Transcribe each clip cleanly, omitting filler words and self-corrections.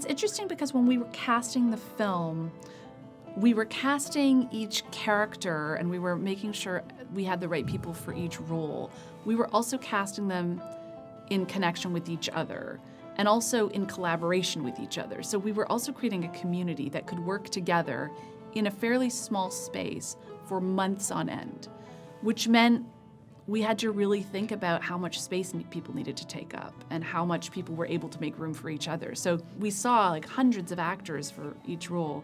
It's interesting because when we were casting the film, we were casting each character and we were making sure we had the right people for each role. We were also casting them in connection with each other and also in collaboration with each other. So we were also creating a community that could work together in a fairly small space for months on end, which meant we had to really think about how much space people needed to take up and how much people were able to make room for each other. So we saw like hundreds of actors for each role.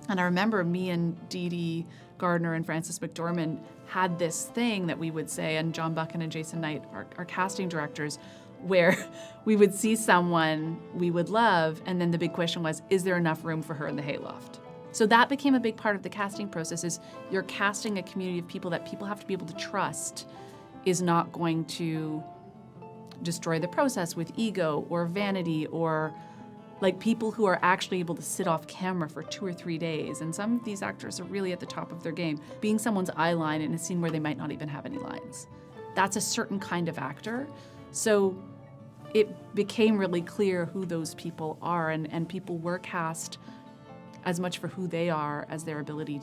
And I remember me and Dee Dee Gardner and Frances McDormand had this thing that we would say, and John Buchan and Jason Knight, our casting directors, where we would see someone we would love, and then the big question was, is there enough room for her in the hayloft? So that became a big part of the casting process, is you're casting a community of people that people have to be able to trust is not going to destroy the process with ego or vanity or like people who are actually able to sit off camera for 2 or 3 days. And some of these actors are really at the top of their game. Being someone's eye line in a scene where they might not even have any lines. That's a certain kind of actor. So it became really clear who those people are, and people were cast as much for who they are as their ability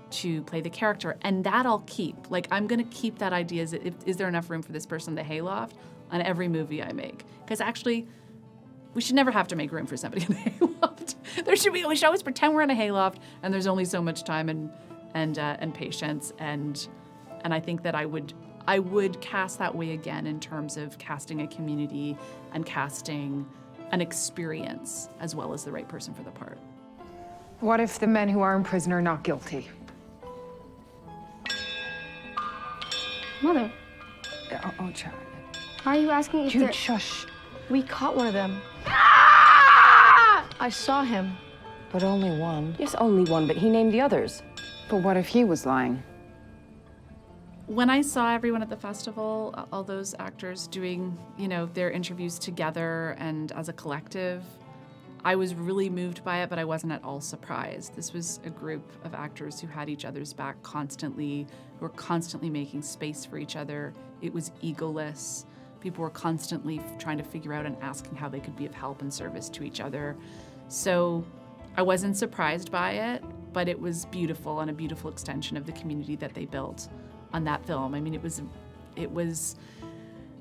to play the character. And that I'll keep. Like, I'm gonna keep that idea, is there enough room for this person in the hayloft on every movie I make? Because actually, we should never have to make room for somebody in the hayloft. We should always pretend we're in a hayloft, and there's only so much time and patience. And I think that I would cast that way again in terms of casting a community and casting an experience as well as the right person for the part. What if the men who are in prison are not guilty? Mother. Oh, Charlie. Why are you asking if Jude, they're... shush. We caught one of them. I saw him. But only one. Yes, only one, but he named the others. But what if he was lying? When I saw everyone at the festival, all those actors doing, their interviews together and as a collective, I was really moved by it, but I wasn't at all surprised. This was a group of actors who had each other's back constantly, who were constantly making space for each other. It was egoless. People were constantly trying to figure out and asking how they could be of help and service to each other. So I wasn't surprised by it, but it was beautiful and a beautiful extension of the community that they built on that film. I mean, it was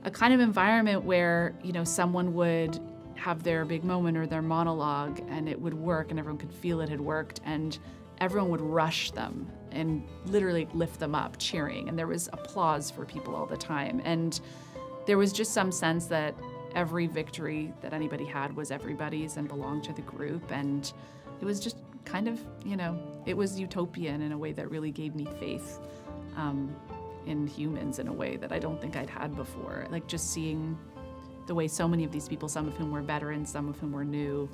a kind of environment where, someone would have their big moment or their monologue and it would work and everyone could feel it had worked and everyone would rush them and literally lift them up, cheering. And there was applause for people all the time. And there was just some sense that every victory that anybody had was everybody's and belonged to the group. And it was just kind of, it was utopian in a way that really gave me faith in humans in a way that I don't think I'd had before. Like just seeing the way so many of these people, some of whom were veterans, some of whom were new,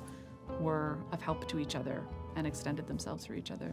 were of help to each other and extended themselves for each other.